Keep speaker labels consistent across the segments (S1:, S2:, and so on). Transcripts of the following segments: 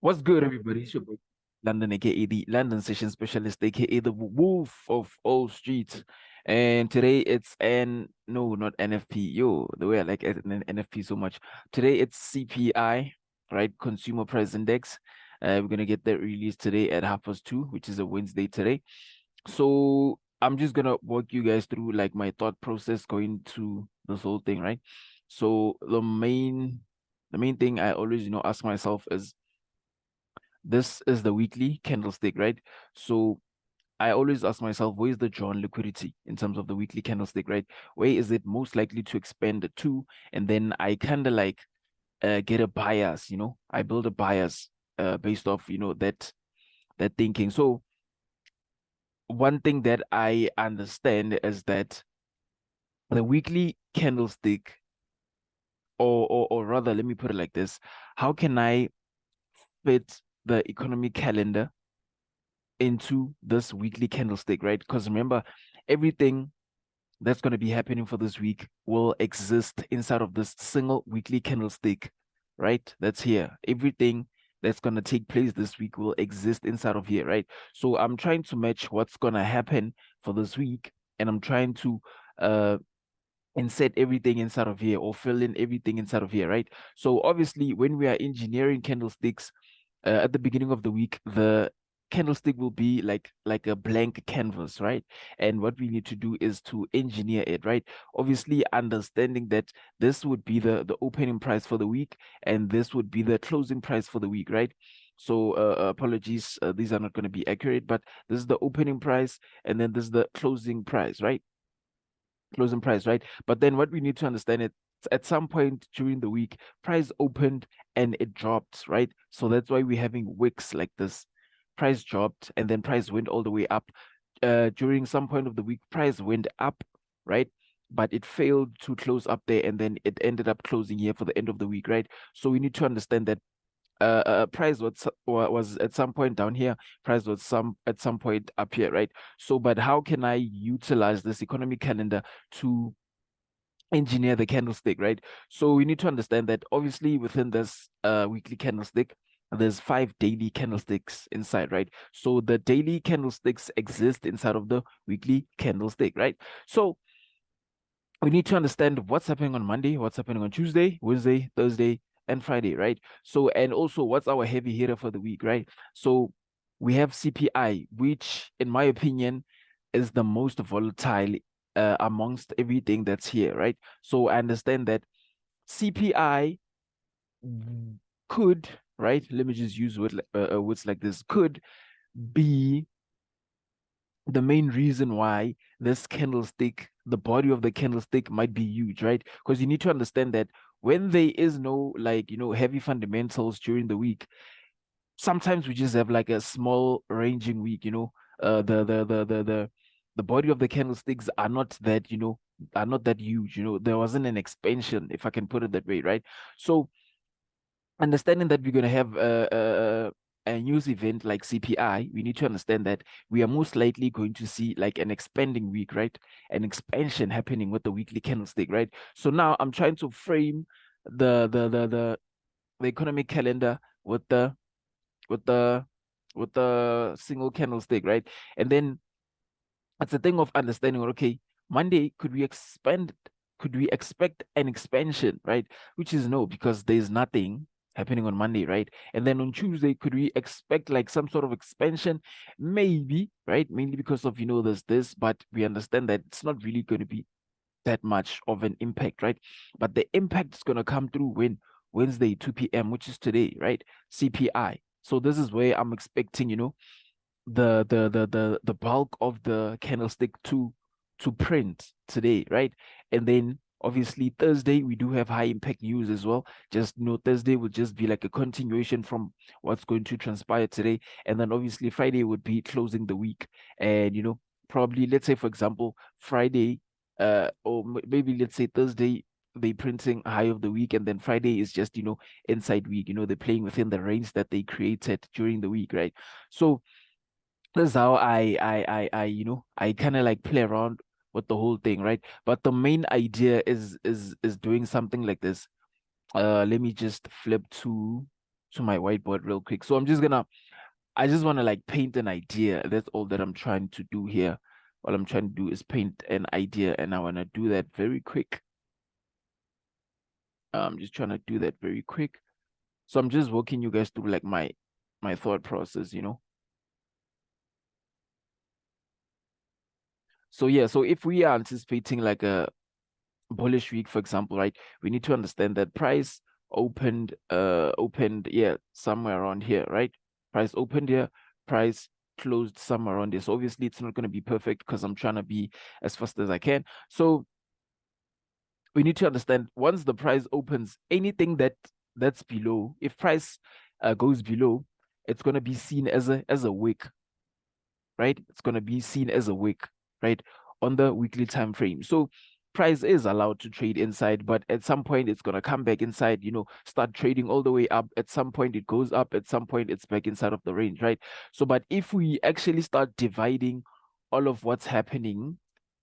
S1: What's good, everybody? It's your boy London, aka the London Session Specialist, aka the Wolf of all streets. And today it's no, not NFP. Yo, the way I like NFP so much. Today it's CPI, right? Consumer Price Index. We're gonna get that released today at 2:30, which is a Wednesday today. So I'm just gonna walk you guys through like my thought process going to this whole thing, right? So the main thing I always, ask myself is this is the weekly candlestick, right? So I always ask myself, where is the drawn liquidity in terms of the weekly candlestick, right? Where is it most likely to expand to? And then I kind of like get a bias, I build a bias based off, that thinking. So one thing that I understand is that the weekly candlestick, or rather, let me put it like this: how can I fit the economic calendar into this weekly candlestick, right? Because remember, everything that's going to be happening for this week will exist inside of this single weekly candlestick, right? That's here. Everything that's going to take place this week will exist inside of here, right? So I'm trying to match what's going to happen for this week, and I'm trying to uh insert everything inside of here or fill in everything inside of here, right? So obviously, when we are engineering candlesticks at the beginning of the week, the candlestick will be like a blank canvas, right? And what we need to do is to engineer it, right? Obviously, understanding that this would be the opening price for the week, and this would be the closing price for the week, right? So apologies, these are not going to be accurate, but this is the opening price, and then this is the closing price, right? Closing price, right? But then what we need to understand is at some point during the week, price opened and it dropped, right? So that's why we're having wicks like this. Price dropped and then price went all the way up. During some point of the week, price went up, right? But it failed to close up there and then it ended up closing here for the end of the week, right? So we need to understand that price was at some point down here, price was at some point up here, right? So but how can I utilize this economic calendar to engineer the candlestick, right? So we need to understand that obviously within this weekly candlestick, there's 5 daily candlesticks inside, right? So the daily candlesticks exist inside of the weekly candlestick, right? So we need to understand what's happening on Monday, what's happening on Tuesday, Wednesday, Thursday, and Friday, right? So, and also what's our heavy hitter for the week, right? So we have CPI, which in my opinion is the most volatile amongst everything that's here, right? So I understand that CPI could, right? Let me just use words like this, could be the main reason why this candlestick, the body of the candlestick might be huge, right? Because you need to understand that when there is no like, heavy fundamentals during the week, sometimes we just have like a small ranging week, the body of the candlesticks are not that, are not that huge, there wasn't an expansion, if I can put it that way, right? So understanding that we're going to have a news event like CPI, we need to understand that we are most likely going to see like an expanding week, right? An expansion happening with the weekly candlestick, right? So now I'm trying to frame the economic calendar with with the the single candlestick, right? And then it's a thing of understanding, okay, Monday, could we expect an expansion, right? Which is no, because there's nothing happening on Monday, right? And then on Tuesday, could we expect like some sort of expansion? Maybe, right? Mainly because of, there's this, but we understand that it's not really going to be that much of an impact, right? But the impact is going to come through when Wednesday, 2 p.m., which is today, right? CPI. So this is where I'm expecting, the bulk of the candlestick to print today, right? And then obviously Thursday we do have high impact news as well. Just Thursday would just be like a continuation from what's going to transpire today, and then obviously Friday would be closing the week, and probably let's say for example Friday, or maybe let's say Thursday they printing high of the week, and then Friday is just inside week. They're playing within the range that they created during the week, right? So this is how I kind of like play around with the whole thing, right? But the main idea is doing something like this. Let me just flip to. to my whiteboard real quick. So I just want to like paint an idea. That's all that I'm trying to do here. All I'm trying to do is paint an idea, and I want to do that very quick. I'm just trying to do that very quick. So I'm just walking you guys through like my thought process, you know. So yeah, so if we are anticipating like a bullish week, for example, right, we need to understand that price opened yeah, somewhere around here, right? Price opened here, price closed somewhere around this. So obviously it's not going to be perfect because I'm trying to be as fast as I can. So we need to understand once the price opens, anything that's below, if price goes below, it's going to be seen as a wick, right? It's going to be seen as a wick, right, on the weekly time frame. So price is allowed to trade inside, but at some point it's going to come back inside, you know, start trading all the way up. At some point it goes up, at some point it's back inside of the range, right? So but if we actually start dividing all of what's happening,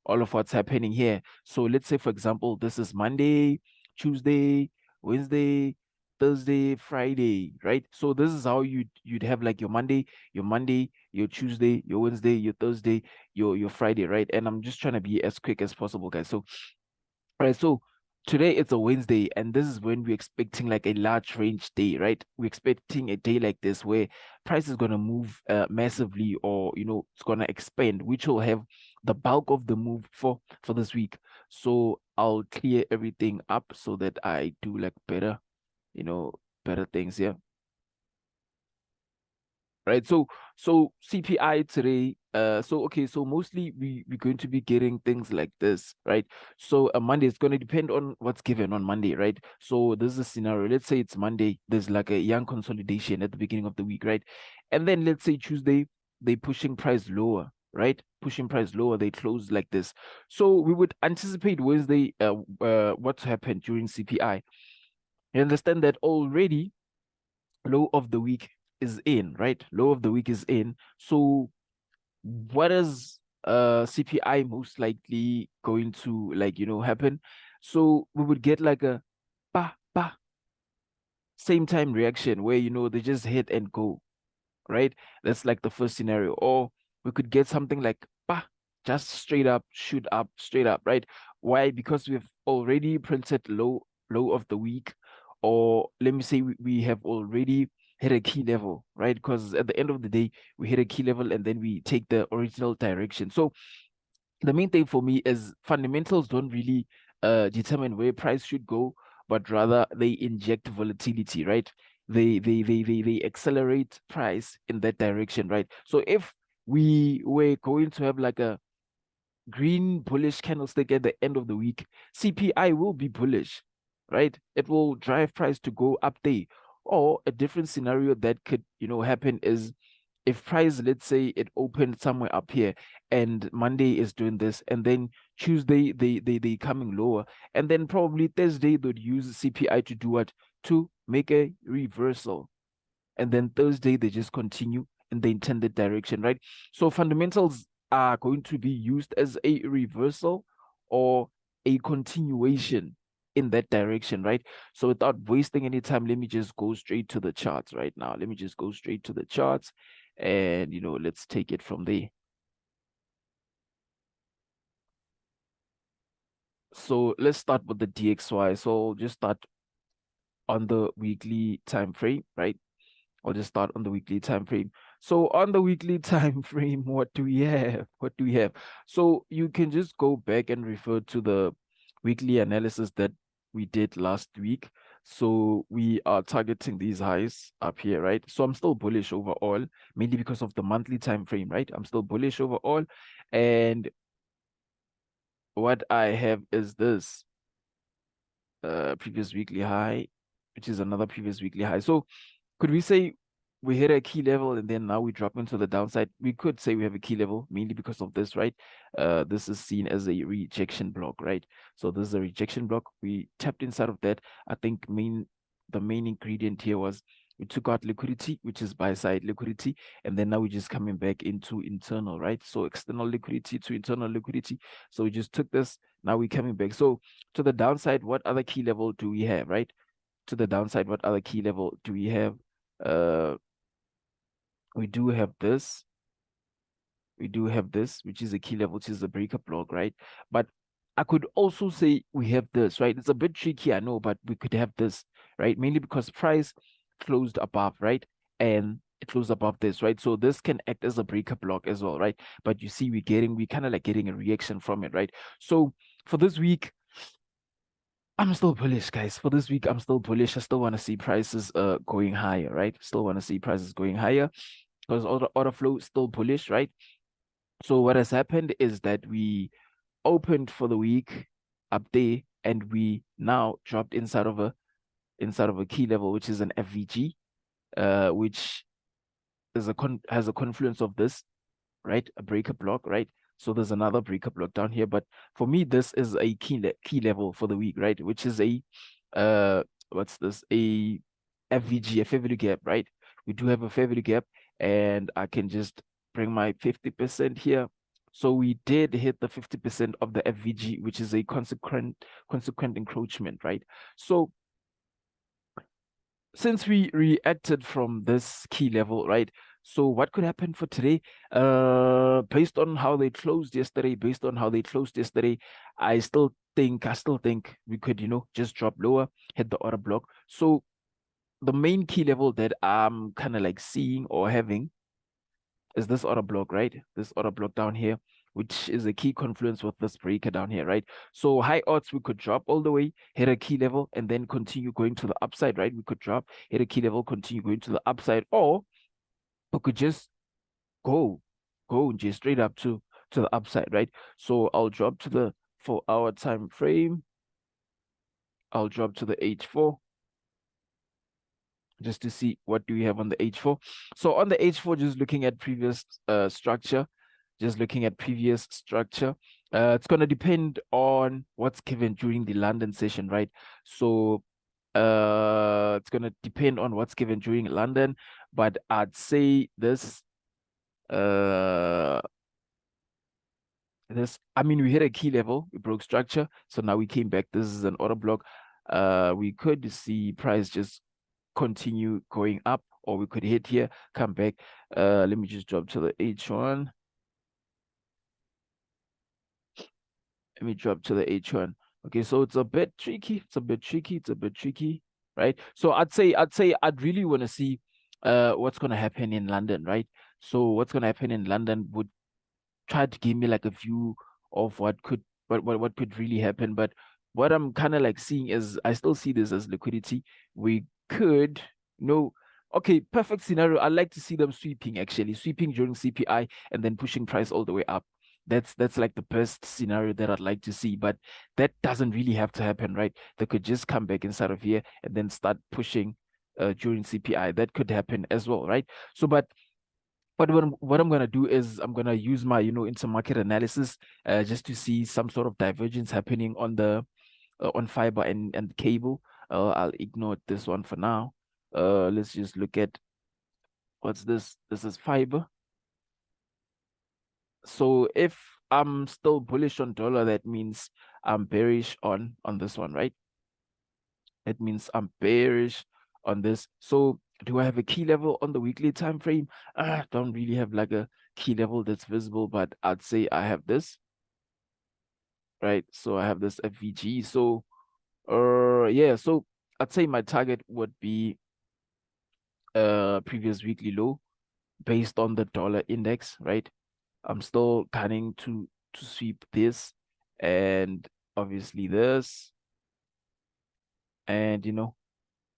S1: here. So let's say, for example, this is Monday, Tuesday, Wednesday, Thursday, Friday, right? So this is how you'd have like your Monday, your Tuesday, your Wednesday, your Thursday, your Friday, right? And I'm just trying to be as quick as possible, guys. So right, so today it's a Wednesday, and this is when we're expecting like a large range day, right? We're expecting a day like this where price is gonna move massively, or you know, it's gonna expand, which will have the bulk of the move for this week. So I'll clear everything up so that I do like better, you know, better things here. Right, so CPI today, so okay, so mostly we're going to be getting things like this, right? So a Monday is going to depend on what's given on Monday, right? So this is a scenario. Let's say it's Monday, there's like a young consolidation at the beginning of the week, right? And then let's say Tuesday, they pushing price lower, right? Pushing price lower, they close like this. So we would anticipate Wednesday what's happened during CPI. You understand that already low of the week is in, right? Low of the week is in. So what is CPI most likely going to like, you know, happen? So we would get like a bah bah same time reaction where you know they just hit and go, right? That's like the first scenario. Or we could get something like bah, just straight up, shoot up, straight up, right? Why? Because we've already printed low of the week, or let me say we have already hit a key level, right? Because at the end of the day, we hit a key level and then we take the original direction. So the main thing for me is fundamentals don't really determine where price should go, but rather they inject volatility, right? They accelerate price in that direction, right? So if we were going to have like a green bullish candlestick at the end of the week, CPI will be bullish, right? It will drive price to go up there. Or a different scenario that could, you know, happen is if price, let's say it opened somewhere up here and Monday is doing this, and then Tuesday they coming lower, and then probably Thursday they'd use CPI to do what? To make a reversal, and then Thursday they just continue in the intended direction, right? So fundamentals are going to be used as a reversal or a continuation in that direction, right? So without wasting any time, let me just go straight to the charts right now. Let me just go straight to the charts, and you know, let's take it from there. So let's start with the DXY. So I'll just start on the weekly time frame, right? I'll just start on the weekly time frame. So on the weekly time frame, what do we have? What do we have? So you can just go back and refer to the weekly analysis that we did last week. So we are targeting these highs up here, right? So I'm still bullish overall, mainly because of the monthly time frame, right? I'm still bullish overall. And what I have is this previous weekly high, which is another previous weekly high. So could we say we hit a key level and then now we drop into the downside? We could say we have a key level mainly because of this, right? This is seen as a rejection block, right? So this is a rejection block. We tapped inside of that. I think the main ingredient here was we took out liquidity, which is buy side liquidity, and then now we're just coming back into internal, right? So external liquidity to internal liquidity. So we just took this, now we're coming back. So to the downside, what other key level do we have, right? To the downside, what other key level do we have? Uh, we do have this. We do have this, which is a key level, which is a breaker block, right? But I could also say we have this, right? It's a bit tricky, I know, but we could have this, right? Mainly because price closed above, right? And it closed above this, right? So this can act as a breaker block as well, right? But you see, we kind of like getting a reaction from it, right? So for this week, I'm still bullish, guys. For this week, I'm still bullish. I still want to see prices going higher, right? Still want to see prices going higher because order flow is still bullish, right? So what has happened is that we opened for the week up there and we now dropped inside of a key level, which is an FVG, which is has a confluence of this, right? A breaker block, right? So there's another breaker block down here. But for me, this is a key level for the week, right? Which is a what's this? A FVG, a fair value gap, right? We do have a fair value gap, and I can just bring my 50% here. So we did hit the 50% of the FVG, which is a consequent encroachment, right? So since we reacted from this key level, right? So what could happen for today? Based on how they closed yesterday, I still think we could, just drop lower, hit the order block. So the main key level that I'm kind of like seeing or having is this order block, right? This order block down here, which is a key confluence with this breaker down here, right? So high odds we could drop all the way, hit a key level, and then continue going to the upside, right? We could drop, hit a key level, continue going to the upside, or we could just go, just straight up to the upside, right? So I'll drop to the 4-hour time frame. I'll drop to the H4 just to see what do we have on the H4. So on the H4, just looking at previous structure, it's going to depend on what's given during the London session, right? So it's going to depend on what's given during London, but I'd say uh I mean, we hit a key level, we broke structure, so now we came back. This is an order block. We could see price just continue going up, or we could hit here, come back. Let me just drop to the H1. Let me drop to the H1. Okay, so it's a bit tricky. Right? So I'd really want to see what's gonna happen in London, right? So what's gonna happen in London would try to give me like a view of what could really happen. But what I'm kind of like seeing is I still see this as liquidity. We could, okay, perfect scenario. I like to see them sweeping during CPI and then pushing price all the way up. That's like the best scenario that I'd like to see, but that doesn't really have to happen, right? They could just come back inside of here and then start pushing during CPI. That could happen as well, right? So, but what I'm gonna do is I'm gonna use my intermarket analysis just to see some sort of divergence happening on the on fiber and cable. I'll ignore this one for now. Let's just look at what's this. This is fiber. So if I'm still bullish on dollar, that means I'm bearish on this one, right? It means I'm bearish on this. So do I have a key level on the weekly time frame? Don't really have like a key level that's visible, but I'd say I have this, right? So I have this FVG. So yeah, so I'd say my target would be previous weekly low based on the dollar index, right? I'm still planning to sweep this and obviously this, and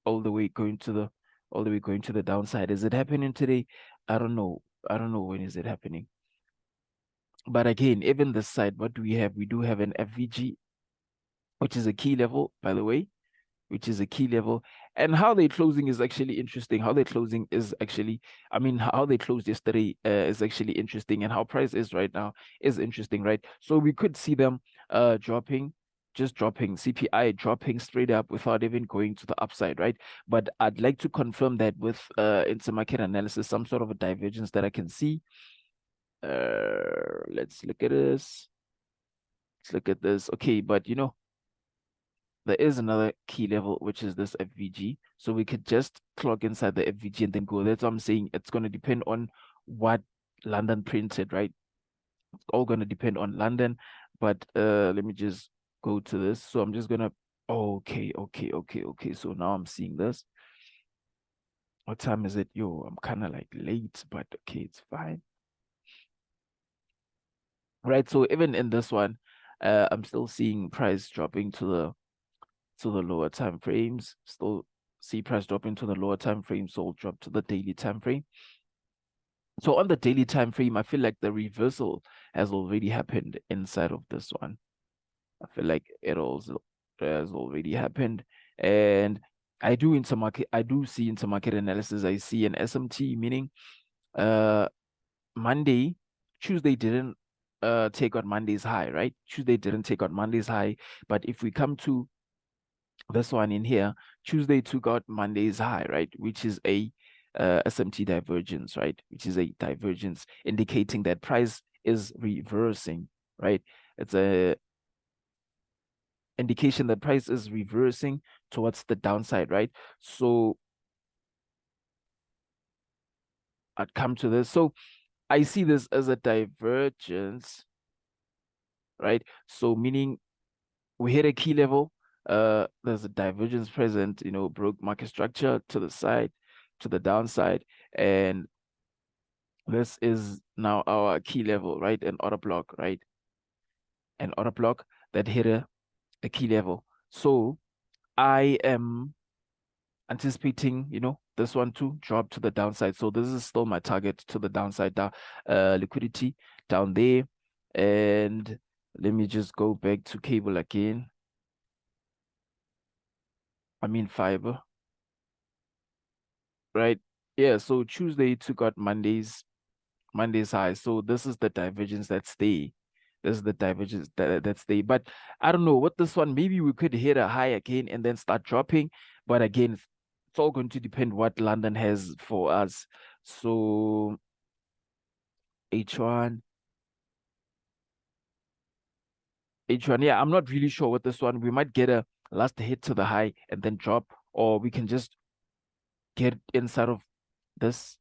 S1: all the way going to the downside. Is it happening today? I don't know. I don't know when is it happening. But again, even this side, what do we have? We do have an FVG, which is a key level, by the way, which is a key level. And how they're closing is actually interesting. How they're closing is actually, I mean, how they closed yesterday is actually interesting, and how price is right now is interesting, right? So we could see them just dropping CPI, dropping straight up without even going to the upside, right? But I'd like to confirm that with intermarket analysis, some sort of a divergence that I can see. Let's look at this. Let's look at this. Okay, but there is another key level, which is this FVG. So we could just clock inside the FVG and then go. That's what I'm saying. It's going to depend on what London printed, right? It's all going to depend on London. But let me just go to this. So I'm just gonna, okay. So now I'm seeing this. What time is it? Yo, I'm kind of like late, but okay, it's fine. Right. So even in this one, I'm still seeing price dropping to the lower time frames. Still see price dropping to the lower time frame, so drop to the daily time frame. So on the daily time frame, I feel like the reversal has already happened inside of this one. I feel like it also has already happened. And I do see intermarket analysis. I see an SMT, meaning uh Monday, Tuesday didn't take out Monday's high, right? Tuesday didn't take out Monday's high. But if we come to this one in here, Tuesday took out Monday's high, right? Which is a SMT divergence, right? Which is a divergence indicating that price is reversing, right? It's a indication that price is reversing towards the downside, right? So I'd come to this. So I see this as a divergence, right? So meaning we hit a key level, there's a divergence present, broke market structure to the side, to the downside, and this is now our key level, right? An order block, right? An order block that hit a key level. So I am anticipating, this one to drop to the downside. So this is still my target to the downside, down, liquidity down there. And let me just go back to cable again. I mean fiber, right? Yeah, so Tuesday took out Monday's high. So this is the divergence that stay. This is the divergence that stay. But I don't know what this one, maybe we could hit a high again and then start dropping. But again, it's all going to depend what London has for us. So H1, H1, yeah, I'm not really sure what this one. We might get a last hit to the high and then drop, or we can just get inside of this.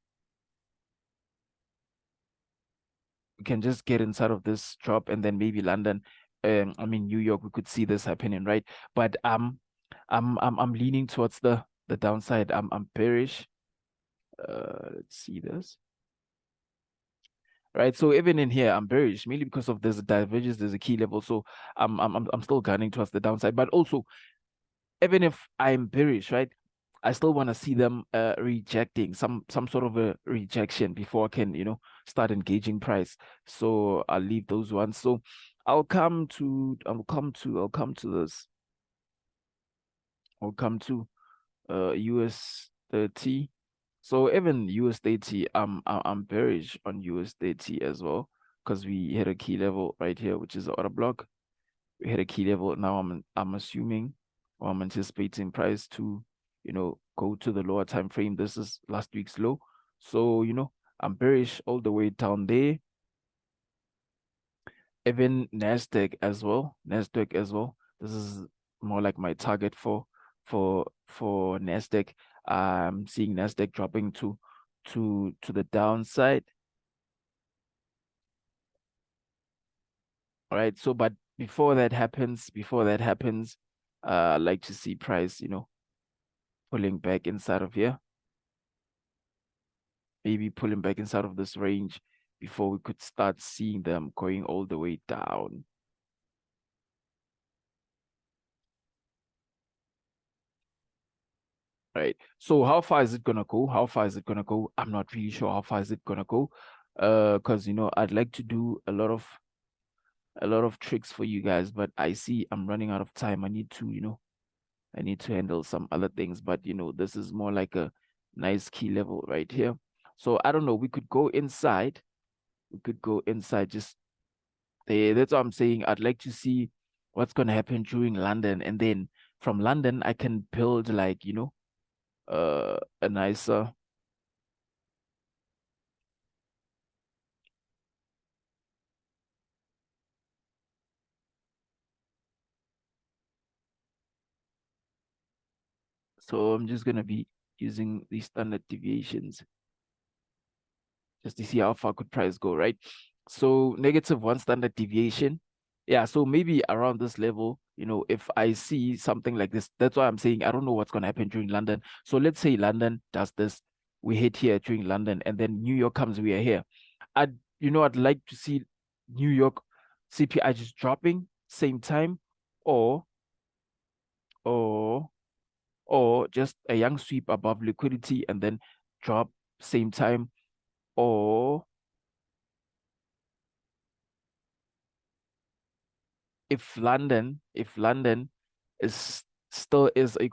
S1: We can just get inside of this drop and then maybe London, I mean New York, we could see this happening, right? But I'm leaning towards the downside. I'm bearish. Let's see this. Right. So even in here, I'm bearish, mainly because of there's a divergence, there's a key level. So I'm still gunning towards the downside. But also, even if I'm bearish, right, I still want to see them rejecting some sort of a rejection before I can, start engaging price. So I'll leave those ones. So I'll come to this. I'll come to US30. So even US30, I'm bearish on US30 as well, because we hit a key level right here, which is the order block. We hit a key level. Now I'm assuming, or I'm anticipating price to, go to the lower time frame. This is last week's low. So, I'm bearish all the way down there. Even Nasdaq as well. Nasdaq as well. This is more like my target for Nasdaq. I'm seeing Nasdaq dropping to the downside. All right. So, but before that happens, I like to see price, pulling back inside of here, maybe pulling back inside of this range before we could start seeing them going all the way down. Right. So how far is it gonna go? How far is it gonna go? I'm not really sure how far is it gonna go. Because I'd like to do a lot of tricks for you guys, but I see I'm running out of time. I need to handle some other things, but this is more like a nice key level right here. So I don't know, we could go inside. We could go inside just there. That's what I'm saying. I'd like to see what's gonna happen during London, and then from London I can build like, a nicer So I'm just gonna be using the standard deviations just to see how far could price go, right? So -1 standard deviation. Yeah, so maybe around this level, if I see something like this, that's why I'm saying I don't know what's going to happen during London. So let's say London does this, we hit here during London, and then New York comes, we are here. I'd like to see New York CPI just dropping same time, or or or just a young sweep above liquidity and then drop same time, or if London is still is a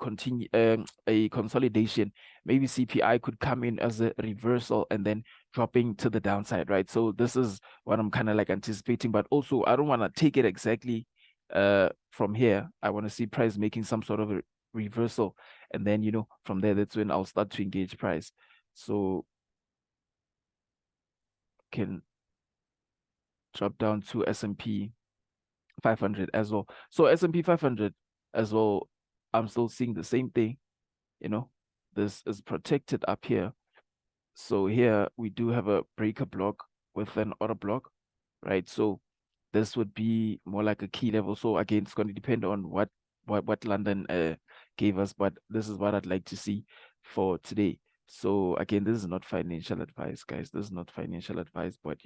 S1: consolidation, maybe CPI could come in as a reversal and then dropping to the downside, right? So this is what I'm kind of like anticipating, but also I don't want to take it exactly from here. I want to see price making some sort of a reversal, and then from there, that's when I'll start to engage price. So can drop down to S&P 500 as well. So S&P 500 as well, I'm still seeing the same thing, you know. This is protected up here. So here we do have a breaker block with an order block, right? So this would be more like a key level. So again, it's going to depend on what London gave us, but this is what I'd like to see for today. So again, this is not financial advice, guys. This is not financial advice, but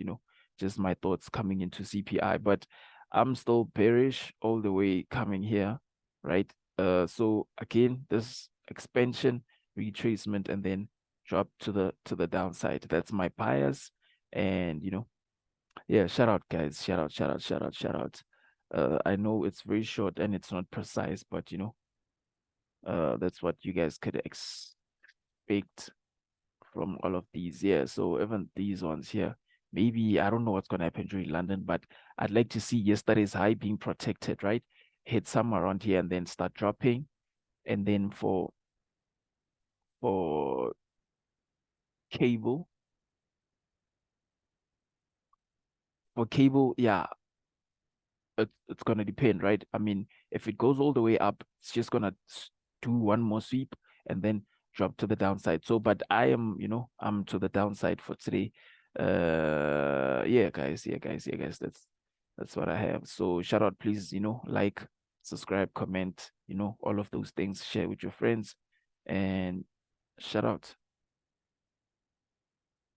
S1: just my thoughts coming into CPI. But I'm still bearish all the way coming here, right? So again, this expansion, retracement, and then drop to the downside. That's my bias. And yeah, shout out guys. Shout out, shout out, shout out, shout out. I know it's very short and it's not precise, but that's what you guys could expect from all of these. Yeah, so even these ones here, maybe I don't know what's gonna happen during London, but I'd like to see yesterday's high being protected, right? Hit somewhere around here and then start dropping. And then for cable, yeah, it's gonna depend, right? I mean, if it goes all the way up, it's just gonna do one more sweep and then drop to the downside. So, but I'm to the downside for today. Yeah, guys, yeah, guys, yeah, guys. That's what I have. So, shout out, please. Like, subscribe, comment. All of those things. Share with your friends, and shout out.